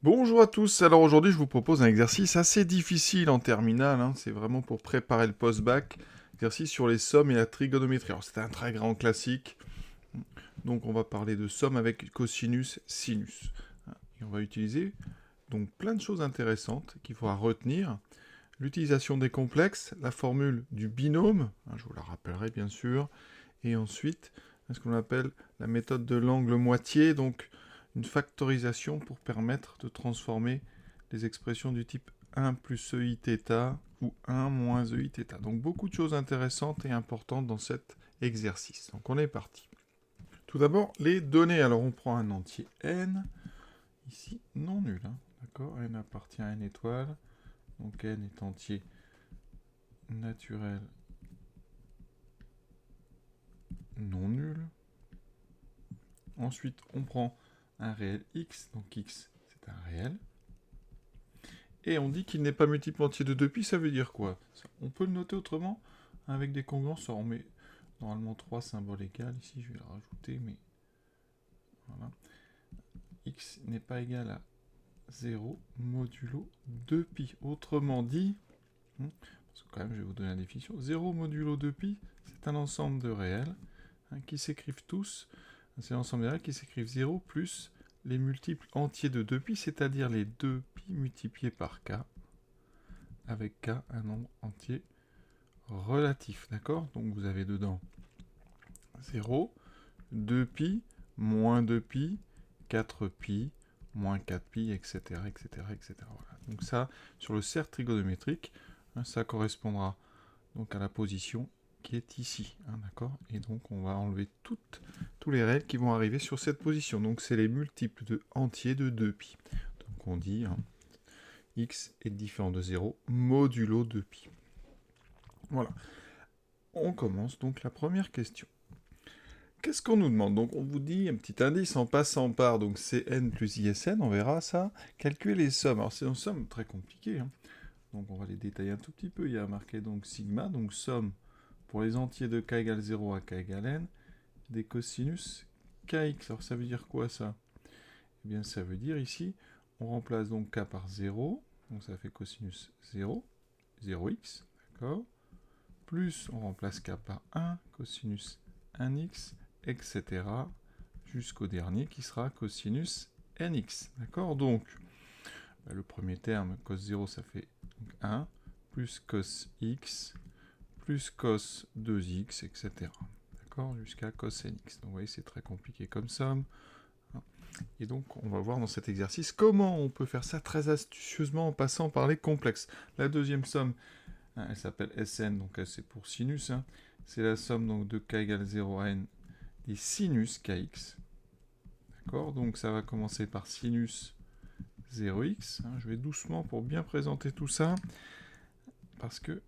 Bonjour à tous, alors aujourd'hui je vous propose un exercice assez difficile en terminale, c'est vraiment pour préparer le post-bac, exercice sur les sommes et la trigonométrie. Alors c'est un très grand classique, donc on va parler de somme avec cosinus, sinus. Et on va utiliser donc plein de choses intéressantes qu'il faudra retenir. L'utilisation des complexes, la formule du binôme, je vous la rappellerai bien sûr, et ensuite ce qu'on appelle la méthode de l'angle moitié, donc une factorisation pour permettre de transformer les expressions du type 1 plus EIθ ou 1 moins EIθ. Donc beaucoup de choses intéressantes et importantes dans cet exercice. Donc on est parti. Tout d'abord, les données. Alors on prend un entier n, ici non nul, d'accord, n appartient à n étoile, donc n est entier naturel non nul. Ensuite, on prend un réel x, donc x c'est un réel. Et on dit qu'il n'est pas multiple entier de 2π, ça veut dire quoi? On peut le noter autrement, avec des congruences. On met normalement 3 symboles égaux, ici je vais le rajouter, mais voilà. X n'est pas égal à 0 modulo 2π. Autrement dit, parce que quand même je vais vous donner la définition, 0 modulo 2π, c'est un ensemble de réels qui s'écrivent tous, c'est l'ensemble des réels qui s'écrivent 0 plus les multiples entiers de 2π, c'est-à-dire les 2π multipliés par k, avec k un nombre entier relatif, d'accord? Donc vous avez dedans 0, 2π, moins 2π, 4π, moins 4π, etc., etc., etc. Voilà. Donc ça, sur le cercle trigonométrique, ça correspondra donc à la position qui est ici, d'accord? Et donc on va enlever tous les réels qui vont arriver sur cette position. Donc c'est les multiples de entiers de 2π. Donc on dit x est différent de 0 modulo 2π. Voilà. On commence donc la première question. Qu'est-ce qu'on nous demande? Donc on vous dit un petit indice en passant par donc Cn plus ISN, on verra ça. Calculer les sommes. Alors c'est une somme très compliquée. Donc on va les détailler un tout petit peu. Il y a marqué donc sigma, donc somme pour les entiers de k égale 0 à k égale n, des cosinus kx. Alors ça veut dire quoi ça? Eh bien ça veut dire ici, on remplace donc k par 0, donc ça fait cosinus 0, 0x, d'accord? Plus on remplace k par 1, cosinus 1x, etc. jusqu'au dernier qui sera cosinus nx. D'accord? Donc, le premier terme, cos 0, ça fait 1, plus cos x, plus cos 2x, etc. D'accord? Jusqu'à cos nx. Donc, vous voyez, c'est très compliqué comme somme. Et donc, on va voir dans cet exercice comment on peut faire ça très astucieusement en passant par les complexes. La deuxième somme, elle s'appelle Sn, donc c'est pour sinus. C'est la somme donc, de k égale 0 à n des sinus kx. D'accord? Donc ça va commencer par sinus 0x. Je vais doucement pour bien présenter tout ça, parce que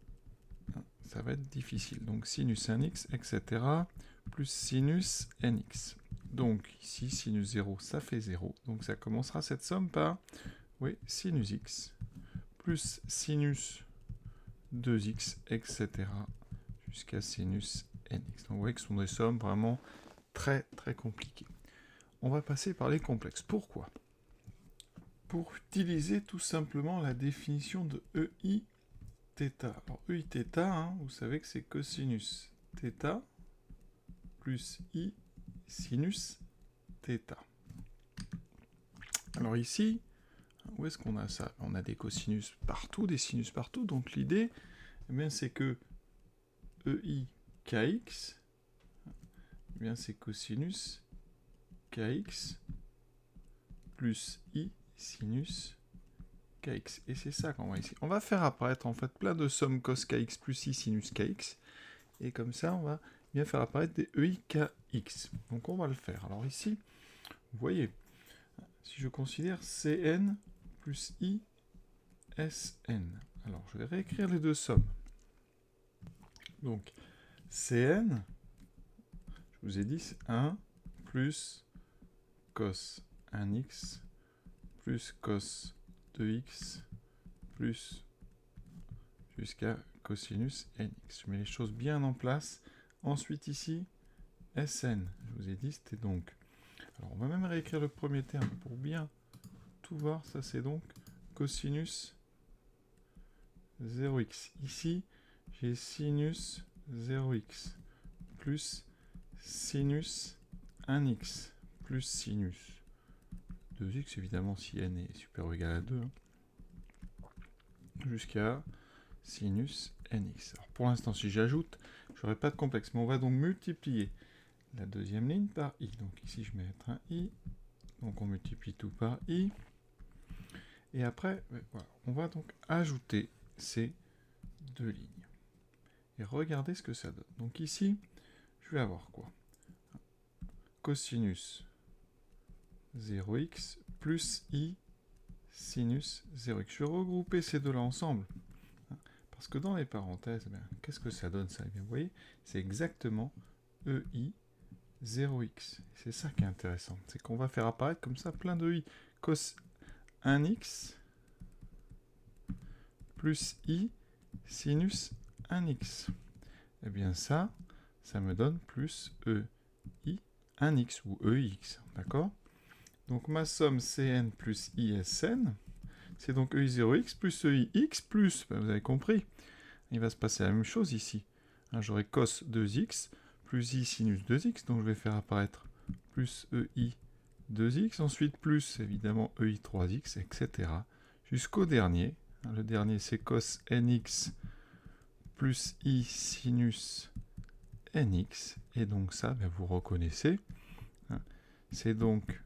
ça va être difficile. Donc sinus 1x, etc. plus sinus nx. Donc ici, sinus 0, ça fait 0. Donc ça commencera cette somme par sinus x plus sinus 2x, etc. jusqu'à sinus nx. Donc vous voyez que ce sont des sommes vraiment très très compliquées. On va passer par les complexes. Pourquoi? Pour utiliser tout simplement la définition de EIθ. Alors EIθ, vous savez que c'est cosinus θ plus I sinus θ. Alors ici, où est-ce qu'on a ça? On a des cosinus partout, des sinus partout, donc l'idée, c'est que EIkx, c'est cosinus kx plus I sinus kx. Et c'est ça qu'on va ici. On va faire apparaître en fait plein de sommes cos kx plus I sinus kx. Et comme ça, on va bien faire apparaître des EIkx. Donc on va le faire. Alors ici, vous voyez, si je considère Cn plus I Sn. Alors je vais réécrire les deux sommes. Donc Cn, je vous ai dit, c'est 1 plus cos 1x plus cos 2x plus jusqu'à cosinus nx. Je mets les choses bien en place. Ensuite ici, Sn, je vous ai dit, c'était donc... Alors on va même réécrire le premier terme pour bien tout voir. Ça, c'est donc cosinus 0x. Ici, j'ai sinus 0x plus sinus 1x plus sinus 2x, évidemment, si n est supérieur ou égal à 2, hein, jusqu'à sinus nx. Alors, pour l'instant, si j'ajoute, je n'aurai pas de complexe, mais on va donc multiplier la deuxième ligne par i. Donc ici, je vais mettre un i. Donc on multiplie tout par i. Et après, voilà, on va donc ajouter ces deux lignes. Et regardez ce que ça donne. Donc ici, je vais avoir quoi? Cosinus 0x plus i sinus 0x. Je vais regrouper ces deux-là ensemble. Parce que dans les parenthèses, qu'est-ce que ça donne ça? Vous voyez, c'est exactement ei 0x. C'est ça qui est intéressant. C'est qu'on va faire apparaître comme ça plein de i. Cos 1x plus i sinus 1x. Et bien ça me donne plus ei 1x ou eix. D'accord? Donc ma somme Cn plus ISN, c'est donc ei0x plus eix plus, vous avez compris, il va se passer la même chose ici. J'aurai cos 2x plus i sinus 2x, donc je vais faire apparaître plus ei 2x, ensuite plus évidemment ei 3x, etc. Jusqu'au dernier. Le dernier c'est cos nx plus i sinus nx, et donc ça, vous reconnaissez, c'est donc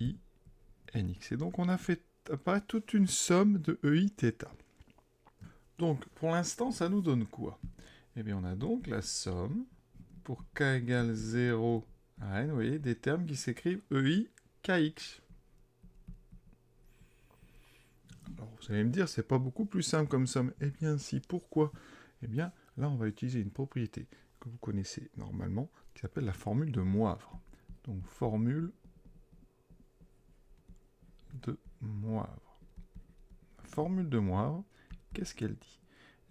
ei nx. Et donc on a fait apparaître toute une somme de ei θ. Donc pour l'instant, ça nous donne quoi? Eh bien on a donc la somme pour k égale 0 à n, vous voyez, des termes qui s'écrivent ei kx. Alors vous allez me dire, c'est pas beaucoup plus simple comme somme. Eh bien si, pourquoi? Eh bien là on va utiliser une propriété que vous connaissez normalement, qui s'appelle la formule de Moivre. Donc formule de Moivre. La formule de Moivre, qu'est-ce qu'elle dit?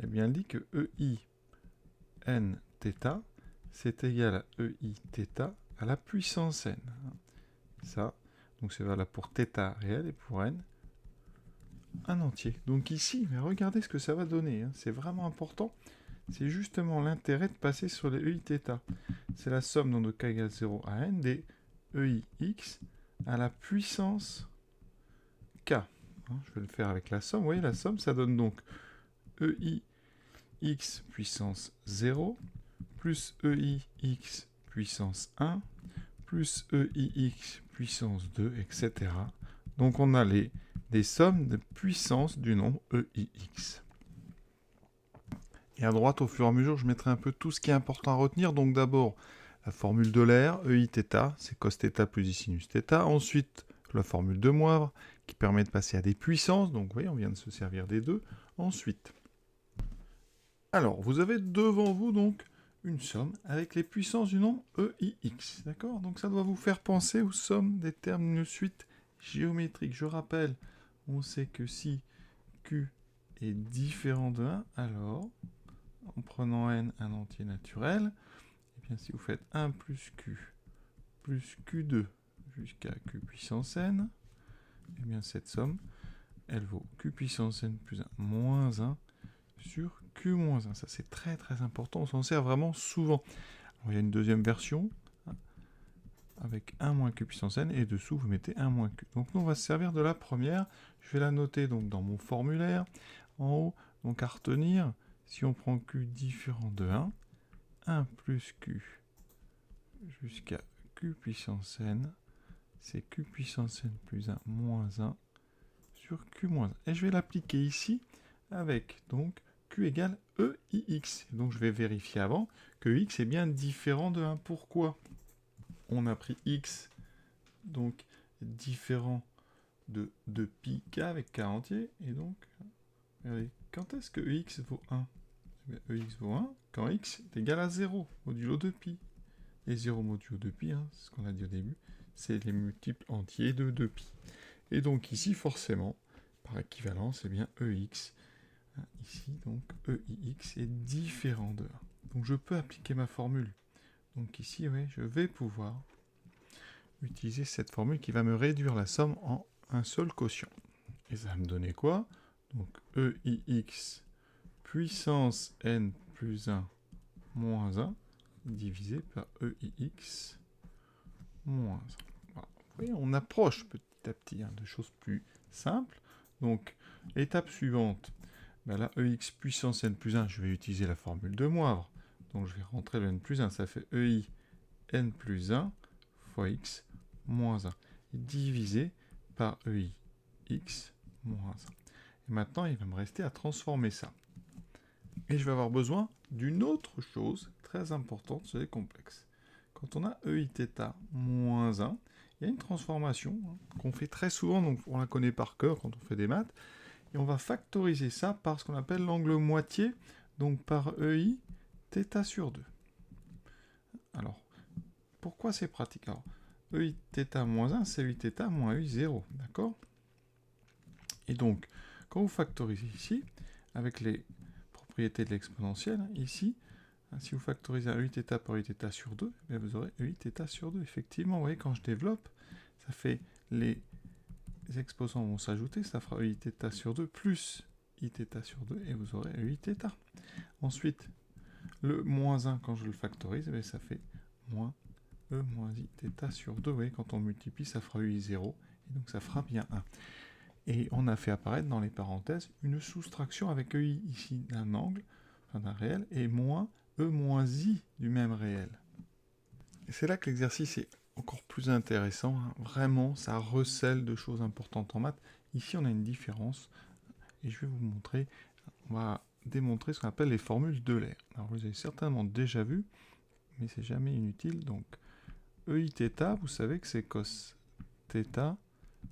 Eh bien elle dit que ei n θ, c'est égal à ei θ à la puissance n. Ça, donc c'est valable pour θ réel et pour n, un entier. Donc ici, mais regardez ce que ça va donner. C'est vraiment important. C'est justement l'intérêt de passer sur les ei θ. C'est la somme donc de k égale 0 à n des ei x à la puissance k. Je vais le faire avec la somme. Vous voyez, la somme, ça donne donc ei x puissance 0 plus ei x puissance 1 plus ei x puissance 2, etc. Donc on a des sommes de puissance du nombre eix. Et à droite, au fur et à mesure, je mettrai un peu tout ce qui est important à retenir. Donc d'abord, la formule de l'air, ei θ, c'est cos θ plus i sinus θ. Ensuite, la formule de Moivre, qui permet de passer à des puissances. Donc vous voyez, on vient de se servir des deux. Ensuite, alors, vous avez devant vous donc une somme avec les puissances du nombre eix. D'accord? Donc ça doit vous faire penser aux sommes des termes d'une suite géométrique. Je rappelle, on sait que si q est différent de 1, alors, en prenant n un entier naturel, eh bien si vous faites 1 plus q2 jusqu'à q puissance n, eh bien cette somme, elle vaut q puissance n plus 1 moins 1 sur q moins 1. Ça c'est très très important, on s'en sert vraiment souvent. Alors, il y a une deuxième version avec 1 moins q puissance n, et dessous vous mettez 1 moins q. Donc nous on va se servir de la première, je vais la noter donc dans mon formulaire, en haut, donc à retenir, si on prend q différent de 1 plus q jusqu'à q puissance n, c'est q puissance n plus 1 moins 1 sur q moins 1. Et je vais l'appliquer ici avec donc q égale eix. Donc je vais vérifier avant que x est bien différent de 1. Pourquoi? On a pris x, donc différent de pi k avec k entier, et donc, regardez, quand est-ce que ex vaut 1? Ex vaut 1 quand x est égal à 0, modulo de pi. Et 0 modulo de pi, c'est ce qu'on a dit au début, c'est les multiples entiers de 2pi. Et donc ici, forcément, par équivalence, c'est bien ex. Ici, donc, eix est différent de 1. Donc je peux appliquer ma formule. Donc ici, je vais pouvoir utiliser cette formule qui va me réduire la somme en un seul quotient. Et ça va me donner quoi? Donc EIX puissance n plus 1 moins 1 divisé par EIX moins 1. Voilà. Vous voyez, on approche petit à petit de choses plus simples. Donc, étape suivante, ben là, EX puissance n plus 1, je vais utiliser la formule de Moivre. Donc, je vais rentrer le n plus 1, ça fait EI n plus 1 fois x moins 1, divisé par EI x moins 1. Et maintenant, il va me rester à transformer ça. Et je vais avoir besoin d'une autre chose très importante sur les complexes. Quand on a EIθ moins 1, il y a une transformation qu'on fait très souvent, donc on la connaît par cœur quand on fait des maths, et on va factoriser ça par ce qu'on appelle l'angle moitié, donc par EIθ sur 2. Alors, pourquoi c'est pratique? Alors, EIθ moins 1, c'est EIθ moins EI0, d'accord? Et donc, quand vous factorisez ici, avec les propriétés de l'exponentielle, ici, si vous factorisez EIθ par EIθ sur 2, vous aurez EIθ sur 2. Effectivement, vous voyez, quand je développe, ça fait les exposants vont s'ajouter, ça fera EIθ sur 2 plus Iθ sur 2, et vous aurez EIθ. Ensuite, le moins 1, quand je le factorise, ça fait moins E moins Iθ sur 2. Vous voyez, quand on multiplie, ça fera EI0, et donc ça fera bien 1. Et on a fait apparaître dans les parenthèses une soustraction avec EI ici d'un angle, enfin d'un réel, et moins E moins I du même réel. Et c'est là que l'exercice est encore plus intéressant. Vraiment, ça recèle de choses importantes en maths. Ici, on a une différence, et je vais vous montrer, on va démontrer ce qu'on appelle les formules d'Euler. Alors, vous avez certainement déjà vu, mais c'est jamais inutile. Donc, EIθ, vous savez que c'est cos θ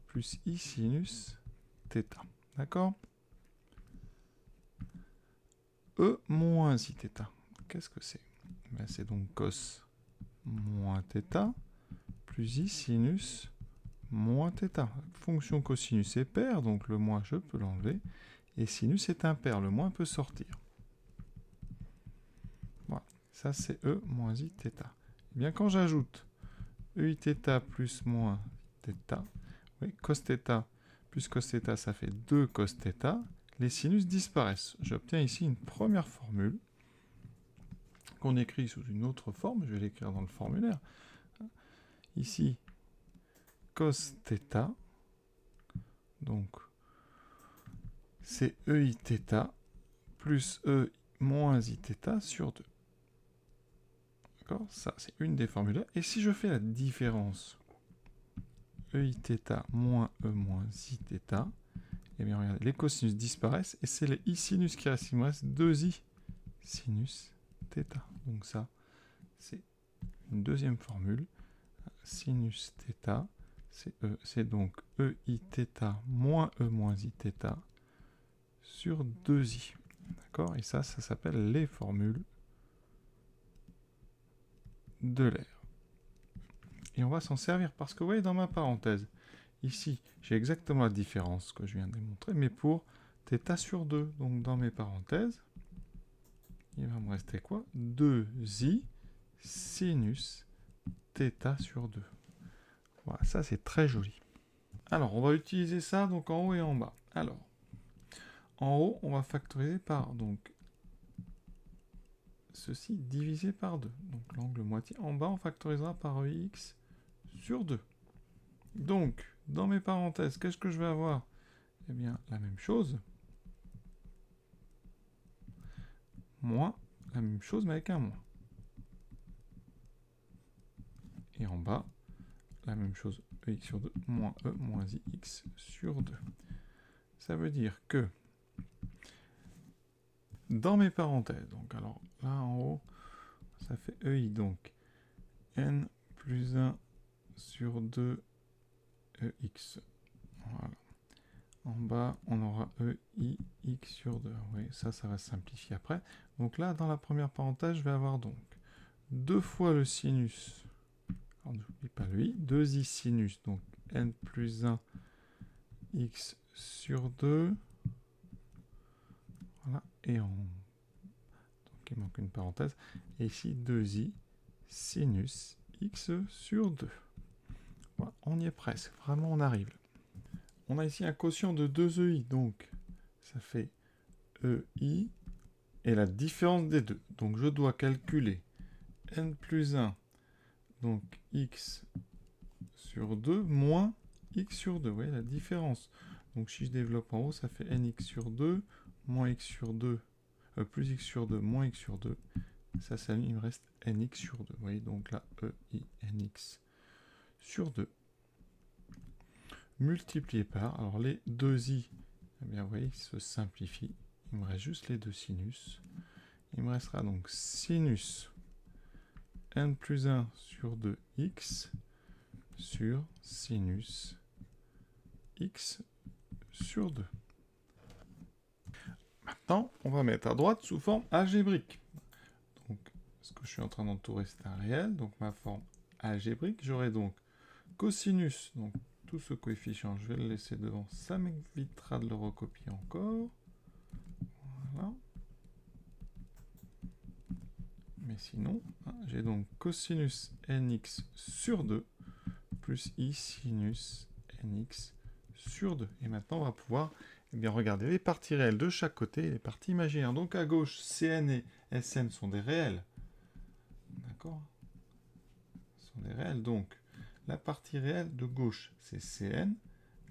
plus I sinus θ. D'accord? E moins Iθ. Qu'est-ce que c'est? C'est donc cos moins θ plus I sinus moins θ. Fonction cosinus est paire, donc le moins je peux l'enlever. Et sinus est impair, le moins peut sortir. Voilà, ça c'est E moins Iθ. Et bien quand j'ajoute EIθ plus moins θ, oui, cos θ plus cos θ, ça fait 2 cos θ. Les sinus disparaissent. J'obtiens ici une première formule qu'on écrit sous une autre forme. Je vais l'écrire dans le formulaire. Ici, cos θ, donc c'est EIθ plus E moins Iθ sur 2. D'accord? Ça, c'est une des formules. Et si je fais la différence EIθ moins E moins Iθ, eh bien, regardez, les cosinus disparaissent et c'est les I sinus qui restent. Il me reste 2I sinus θ. Donc ça, c'est une deuxième formule. Sinus θ, c'est donc EIθ moins E moins Iθ sur 2I. D'accord? Et ça s'appelle les formules d'Euler. Et on va s'en servir parce que vous voyez dans ma parenthèse, ici, j'ai exactement la différence que je viens de démontrer, mais pour θ sur 2. Donc dans mes parenthèses, il va me rester quoi? 2i sinus θ sur 2. Voilà, ça c'est très joli. Alors, on va utiliser ça donc en haut et en bas. Alors, en haut, on va factoriser par donc ceci divisé par 2. Donc l'angle moitié. En bas, on factorisera par EX sur 2. Donc, dans mes parenthèses, qu'est-ce que je vais avoir? Eh bien, la même chose. Moins la même chose, mais avec un moins. Et en bas, la même chose, EX sur 2, moins E, moins IX sur 2. Ça veut dire que, dans mes parenthèses, donc alors là en haut, ça fait EI, donc N plus 1 sur 2 EX. Voilà. En bas, on aura EIX sur 2. Oui, ça va se simplifier après. Donc là, dans la première parenthèse, je vais avoir donc 2 fois le sinus, alors n'oublie pas le I, 2i sinus, donc N plus 1 X sur 2. Voilà, et donc il manque une parenthèse. Et ici, 2i sinus X sur 2. Voilà, on y est presque, vraiment on arrive. on a ici un quotient de 2 EI, donc ça fait EI et la différence des deux. Donc je dois calculer n plus 1, donc x sur 2, moins x sur 2. Vous voyez la différence. Donc si je développe en haut, ça fait nx sur 2, moins x sur 2, plus x sur 2, moins x sur 2. Ça s'aligne, il me reste nx sur 2. Vous voyez, donc là, EI nx sur 2. Multiplié par, alors les deux i, eh bien vous voyez, ils se simplifient. Il me reste juste les deux sinus. Il me restera donc sinus n plus 1 sur 2x sur sinus x sur 2. Maintenant, on va mettre à droite sous forme algébrique. Donc, ce que je suis en train d'entourer, c'est un réel. Donc, ma forme algébrique, j'aurai donc cosinus, donc tout ce coefficient, je vais le laisser devant. Ça m'évitera de le recopier encore. Voilà. Mais sinon, j'ai donc cosinus nx sur 2 plus i sinus nx sur 2. Et maintenant, on va pouvoir regarder les parties réelles de chaque côté et les parties imaginaires. Donc à gauche, Cn et Sn sont des réels. D'accord ? Ce sont des réels. Donc la partie réelle de gauche, c'est Cn.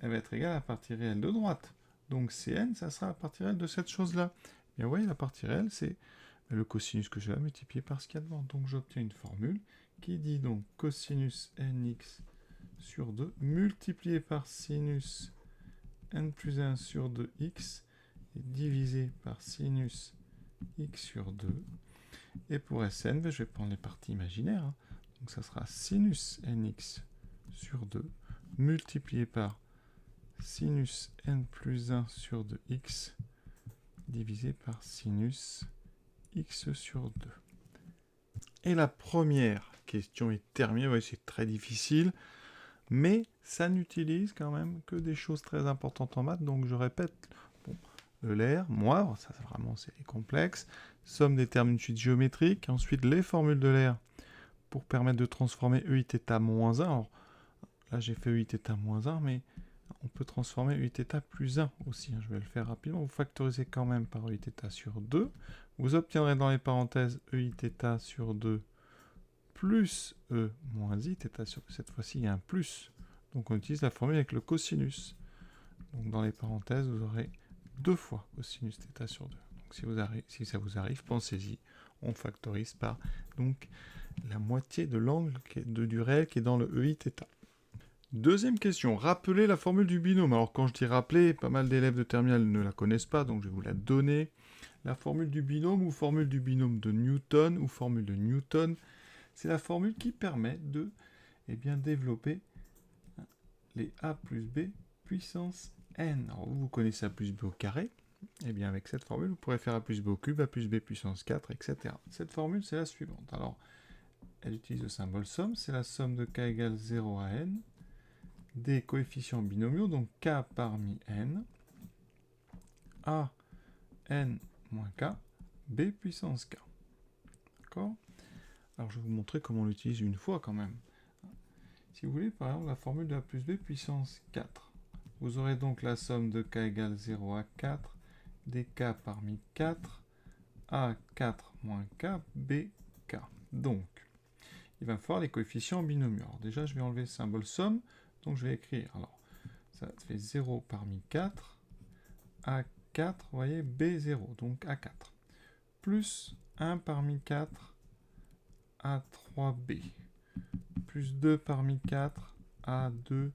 Elle va être égale à la partie réelle de droite. Donc Cn, ça sera la partie réelle de cette chose-là. Bien, vous voyez, la partie réelle, c'est le cosinus que je vais multiplier par ce qu'il y a devant. Donc j'obtiens une formule qui dit donc cosinus nx sur 2 multiplié par sinus n plus 1 sur 2x divisé par sinus x sur 2. Et pour Sn, je vais prendre les parties imaginaires. Donc ça sera sinus nx sur 2 multiplié par sinus n plus 1 sur 2x divisé par sinus x sur 2. Et la première question est terminée. Ouais, c'est très difficile, mais ça n'utilise quand même que des choses très importantes en maths. Donc je répète, bon, Euler, moivre, ça vraiment c'est complexe, somme des termes d'une suite géométrique, ensuite les formules d'Euler pour permettre de transformer EIθ moins 1. Alors là j'ai fait EIθ moins 1, mais on peut transformer EIθ plus 1 aussi. Je vais le faire rapidement. Vous factorisez quand même par EIθ sur 2. Vous obtiendrez dans les parenthèses EIθ sur 2 plus E moins Iθ sur 2. Cette fois-ci, il y a un plus. Donc on utilise la formule avec le cosinus. Donc dans les parenthèses, vous aurez 2 fois cosinus θ sur 2. Donc si ça vous arrive, pensez-y. On factorise par donc la moitié de l'angle du réel qui est dans le EIθ. Deuxième question, rappelez la formule du binôme. Alors quand je dis rappeler, pas mal d'élèves de terminale ne la connaissent pas, donc je vais vous la donner. La formule du binôme ou formule du binôme de Newton ou formule de Newton, c'est la formule qui permet de développer les a plus b puissance n. Alors vous connaissez a plus b au carré, et bien avec cette formule, vous pourrez faire a plus b au cube, a plus b puissance 4, etc. Cette formule, c'est la suivante. Alors, elle utilise le symbole somme, c'est la somme de k égale 0 à n, des coefficients binomiaux, donc k parmi n, a n moins k, b puissance k. D'accord ? Alors je vais vous montrer comment on l'utilise une fois quand même. Si vous voulez, par exemple, la formule de a plus b puissance 4. Vous aurez donc la somme de k égale 0 à 4, des k parmi 4, a 4 moins k, b k. Donc, il va me falloir les coefficients binomiaux. Alors déjà, je vais enlever le symbole somme. Donc je vais écrire, alors, ça fait 0 parmi 4, A4, vous voyez, B0, donc A4. Plus 1 parmi 4, A3B. Plus 2 parmi 4, A2,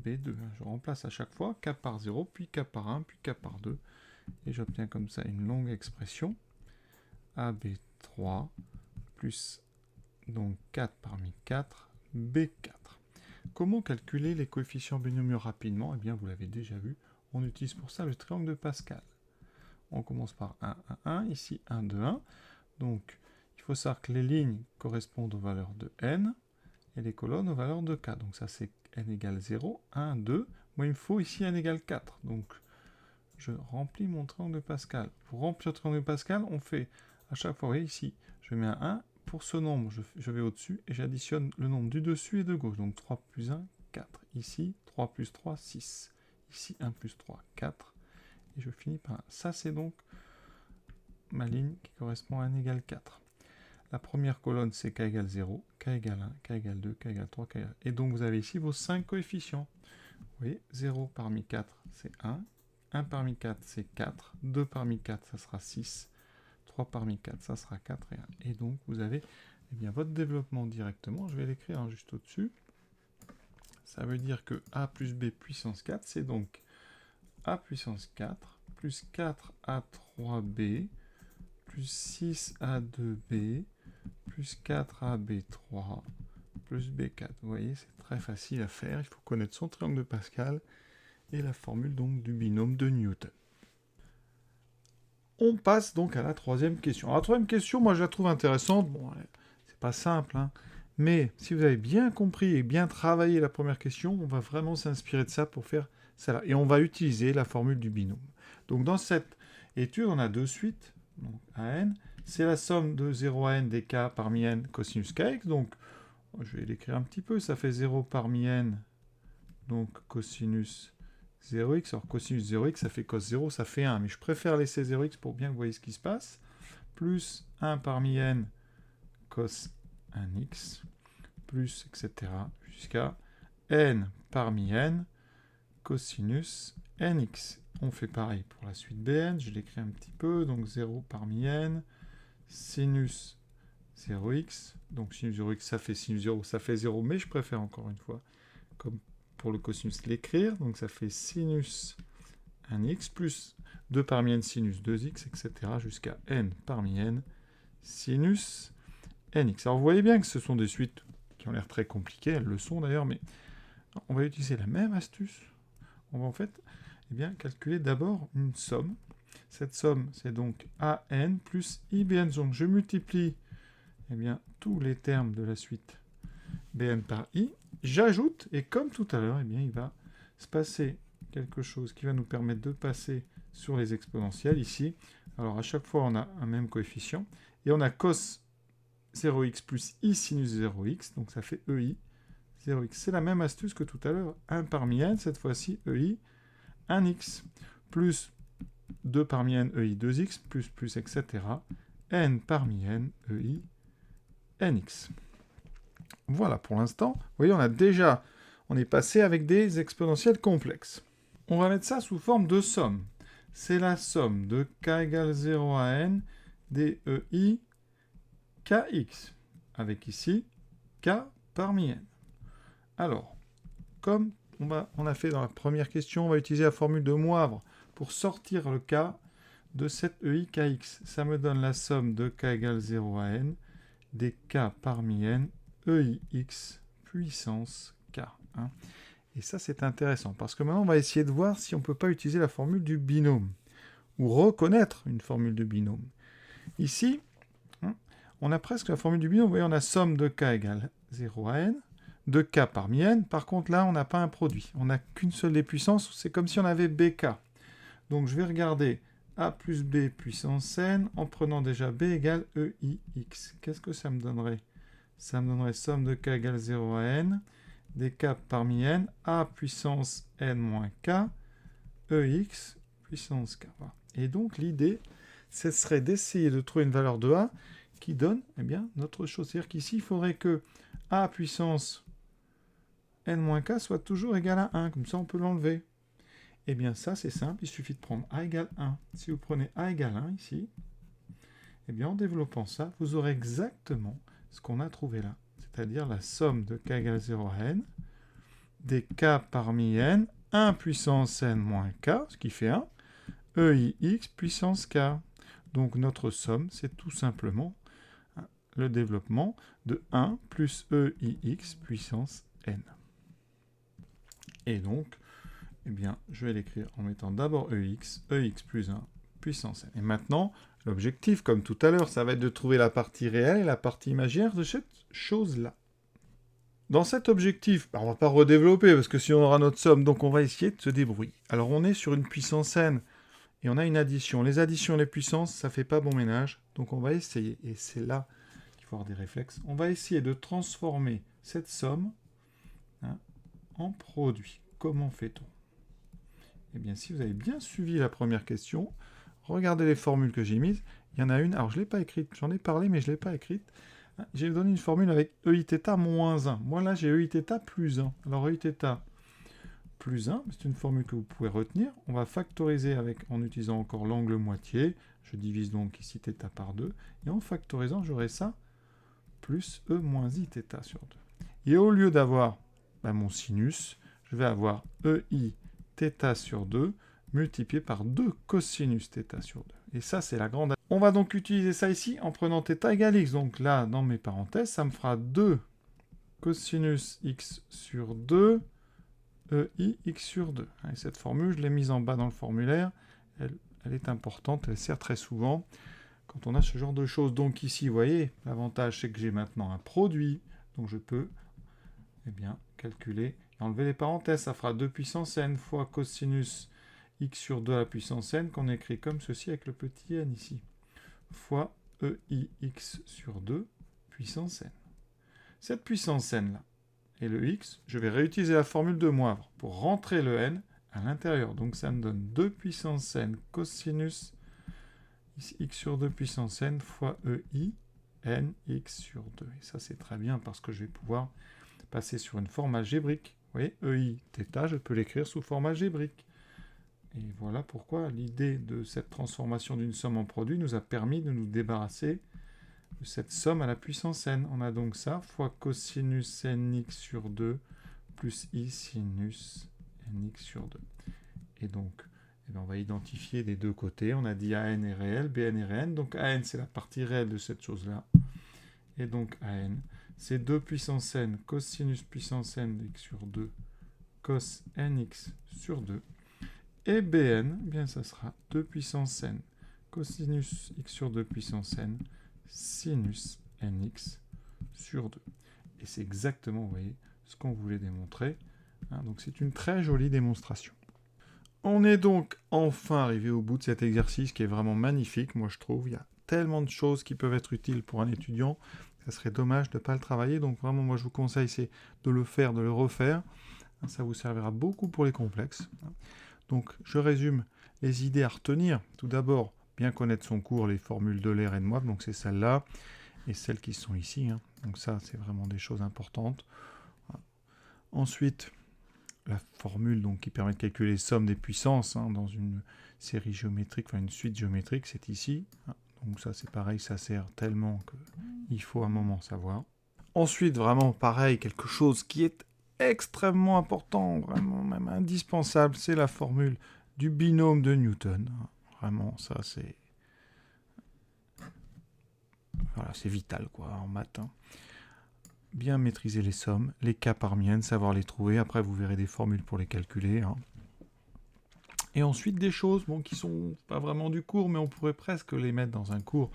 B2. Je remplace à chaque fois K par 0, puis K par 1, puis K par 2. Et j'obtiens comme ça une longue expression. AB3 plus donc 4 parmi 4, B4. Comment calculer les coefficients binomiaux rapidement ? Eh bien, vous l'avez déjà vu, on utilise pour ça le triangle de Pascal. On commence par 1, 1, 1, ici 1, 2, 1. Donc, il faut savoir que les lignes correspondent aux valeurs de n et les colonnes aux valeurs de k. Donc ça, c'est n égale 0, 1, 2. Moi, il me faut ici n égale 4. Donc, je remplis mon triangle de Pascal. Pour remplir le triangle de Pascal, on fait à chaque fois, vous voyez ici, je mets un 1. Pour ce nombre, je vais au-dessus et j'additionne le nombre du dessus et de gauche. Donc 3 plus 1, 4. Ici, 3 plus 3, 6. Ici, 1 plus 3, 4. Et je finis par 1. Ça, c'est donc ma ligne qui correspond à n égale 4. La première colonne, c'est k égale 0, k égale 1, k égale 2, k égale 3, k égale... Et donc, vous avez ici vos 5 coefficients. Vous voyez, 0 parmi 4, c'est 1. 1 parmi 4, c'est 4. 2 parmi 4, ça sera 6. 3 parmi 4, ça sera 4 et 1. Et donc, vous avez bien, votre développement directement. Je vais l'écrire juste au-dessus. Ça veut dire que a plus b puissance 4, c'est donc a puissance 4 plus 4a3b plus 6a2b plus 4ab3 plus b4. Vous voyez, c'est très facile à faire. Il faut connaître son triangle de Pascal et la formule donc du binôme de Newton. On passe donc à la troisième question. Alors, la troisième question, moi, je la trouve intéressante. Bon, c'est pas simple, hein. Mais si vous avez bien compris et bien travaillé la première question, on va vraiment s'inspirer de ça pour faire ça. Et on va utiliser la formule du binôme. Donc, dans cette étude, on a deux suites. Donc, AN, c'est la somme de 0 à n des k parmi n cosinus kx. Donc, je vais l'écrire un petit peu. Ça fait 0 parmi n, donc cosinus 0x. Alors, cosinus 0x, ça fait cos 0, ça fait 1. Mais je préfère laisser 0x pour bien que vous voyez ce qui se passe. Plus 1 parmi n, cos 1x, plus, etc. jusqu'à n parmi n, cosinus nx. On fait pareil pour la suite bn. Je l'écris un petit peu. Donc, 0 parmi n, sinus 0x. Donc, sinus 0x, ça fait sinus 0, ça fait 0. Mais je préfère encore une fois, comme pour le cosinus, l'écrire. Donc, ça fait sinus 1x plus 2 parmi n sinus 2x, etc. jusqu'à n parmi n sinus nx. Alors, vous voyez bien que ce sont des suites qui ont l'air très compliquées. Elles le sont d'ailleurs, mais on va utiliser la même astuce. On va en fait calculer d'abord une somme. Cette somme, c'est donc an plus ibn. Donc, je multiplie tous les termes de la suite bn par i. J'ajoute, et comme tout à l'heure, il va se passer quelque chose qui va nous permettre de passer sur les exponentielles ici. Alors, à chaque fois, on a un même coefficient. Et on a cos 0x plus i sinus 0x. Donc, ça fait ei 0x. C'est la même astuce que tout à l'heure. 1 parmi n, cette fois-ci, ei 1x. Plus 2 parmi n, ei 2x. Plus, etc. n parmi n, ei nx. Voilà, pour l'instant, vous voyez, on est passé avec des exponentielles complexes. On va mettre ça sous forme de somme. C'est la somme de k égale 0 à n des ei kx, avec ici k parmi n. Alors, comme on a fait dans la première question, on va utiliser la formule de Moivre pour sortir le k de cette ei kx. Ça me donne la somme de k égale 0 à n des k parmi n EIX puissance K. Hein. Et ça, c'est intéressant, parce que maintenant, on va essayer de voir si on ne peut pas utiliser la formule du binôme, ou reconnaître une formule de binôme. Ici, on a presque la formule du binôme. Vous voyez, on a somme de K égale 0 à n, de K parmi n. Par contre, là, on n'a pas un produit. On n'a qu'une seule des puissances. C'est comme si on avait BK. Donc, je vais regarder A plus B puissance n, en prenant déjà B égale EIX. Qu'est-ce que ça me donnerait ? Ça me donnerait somme de k égale 0 à n, des k parmi n, a puissance n moins k, ex puissance k. Voilà. Et donc l'idée, ce serait d'essayer de trouver une valeur de a qui donne notre chose. C'est-à-dire qu'ici, il faudrait que a puissance n moins k soit toujours égal à 1. Comme ça, on peut l'enlever. Eh bien, ça, c'est simple. Il suffit de prendre a égale 1. Si vous prenez a égale 1 ici, en développant ça, vous aurez exactement ce qu'on a trouvé là, c'est-à-dire la somme de k égale 0 à n, des k parmi n, 1 puissance n moins k, ce qui fait 1, EIX puissance k. Donc notre somme, c'est tout simplement le développement de 1 plus EIX puissance n. Et donc, je vais l'écrire en mettant d'abord EX plus 1 puissance n. Et maintenant, l'objectif, comme tout à l'heure, ça va être de trouver la partie réelle et la partie imaginaire de cette chose-là. Dans cet objectif, on ne va pas redévelopper, parce que si on aura notre somme, donc on va essayer de se débrouiller. Alors on est sur une puissance n, et on a une addition. Les additions et les puissances, ça ne fait pas bon ménage, donc on va essayer, et c'est là qu'il faut avoir des réflexes, on va essayer de transformer cette somme en produit. Comment fait-on ? Eh bien, si vous avez bien suivi la première question, regardez les formules que j'ai mises. Il y en a une, alors je ne l'ai pas écrite, j'en ai parlé, mais je ne l'ai pas écrite. J'ai donné une formule avec EIθ moins 1. Moi, là, j'ai EIθ plus 1. Alors, EIθ plus 1, c'est une formule que vous pouvez retenir. On va factoriser en utilisant encore l'angle moitié. Je divise donc ici θ par 2. Et en factorisant, j'aurai ça plus E moins Iθ sur 2. Et au lieu d'avoir mon sinus, je vais avoir EIθ sur 2 multiplié par 2 cosinus θ sur 2. Et ça, c'est la grande... On va donc utiliser ça ici en prenant θ égale x. Donc là, dans mes parenthèses, ça me fera 2 cosinus x sur 2 EI x sur 2. Et cette formule, je l'ai mise en bas dans le formulaire. Elle est importante, elle sert très souvent quand on a ce genre de choses. Donc ici, vous voyez, l'avantage, c'est que j'ai maintenant un produit. Donc je peux calculer et enlever les parenthèses. Ça fera 2 puissance n fois cosinus x sur 2 à la puissance n, qu'on écrit comme ceci avec le petit n ici, fois EI x sur 2 puissance n. Cette puissance n là, et le x, je vais réutiliser la formule de Moivre pour rentrer le n à l'intérieur. Donc ça me donne 2 puissance n cosinus x sur 2 puissance n fois EI n x sur 2. Et ça, c'est très bien parce que je vais pouvoir passer sur une forme algébrique. Vous voyez, EIθ, je peux l'écrire sous forme algébrique. Et voilà pourquoi l'idée de cette transformation d'une somme en produit nous a permis de nous débarrasser de cette somme à la puissance n. On a donc ça, fois cosinus nx sur 2 plus i sinus nx sur 2. Et donc, on va identifier les deux côtés. On a dit AN est réel, BN est réel. Donc AN, c'est la partie réelle de cette chose-là. Et donc AN, c'est 2 puissance n cosinus puissance n x sur 2 cos nx sur 2. Et BN, bien ça sera 2 puissance n cosinus x sur 2 puissance n sinus nx sur 2. Et c'est exactement, vous voyez, ce qu'on voulait démontrer. Donc c'est une très jolie démonstration. On est donc enfin arrivé au bout de cet exercice qui est vraiment magnifique, moi je trouve. Il y a tellement de choses qui peuvent être utiles pour un étudiant. Ça serait dommage de ne pas le travailler. Donc vraiment, moi je vous conseille, c'est de le faire, de le refaire. Ça vous servira beaucoup pour les complexes. Donc je résume les idées à retenir. Tout d'abord, bien connaître son cours, les formules d'Euler et de Moivre, donc c'est celles-là, et celles qui sont ici. Donc ça, c'est vraiment des choses importantes. Ensuite, la formule donc, qui permet de calculer les sommes des puissances dans une série géométrique, enfin une suite géométrique, c'est ici. Donc ça, c'est pareil, ça sert tellement qu'il faut un moment savoir. Ensuite, vraiment pareil, quelque chose qui est extrêmement important, vraiment même indispensable, c'est la formule du binôme de Newton. Vraiment, ça, c'est... Voilà, c'est vital, quoi, en maths. Bien maîtriser les sommes, les cas parmi n, savoir les trouver. Après, vous verrez des formules pour les calculer. Et ensuite, des choses qui sont pas vraiment du cours, mais on pourrait presque les mettre dans un cours.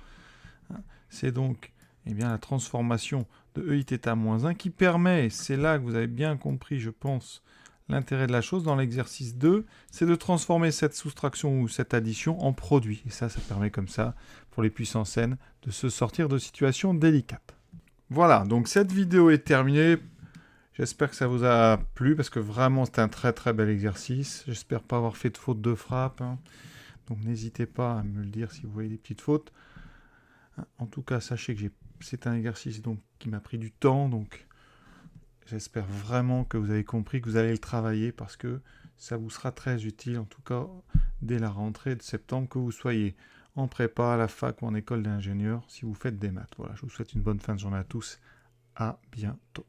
C'est donc la transformation de EIθ-1 qui permet, c'est là que vous avez bien compris, je pense, l'intérêt de la chose dans l'exercice 2, c'est de transformer cette soustraction ou cette addition en produit. Et ça permet comme ça, pour les puissances n, de se sortir de situations délicates. Voilà, donc cette vidéo est terminée. J'espère que ça vous a plu, parce que vraiment, c'est un très très bel exercice. J'espère pas avoir fait de faute de frappe. Donc n'hésitez pas à me le dire si vous voyez des petites fautes. En tout cas, sachez que c'est un exercice qui m'a pris du temps, donc j'espère vraiment que vous avez compris, que vous allez le travailler, parce que ça vous sera très utile, en tout cas dès la rentrée de septembre, que vous soyez en prépa, à la fac ou en école d'ingénieur, si vous faites des maths. Voilà, je vous souhaite une bonne fin de journée à tous. À bientôt.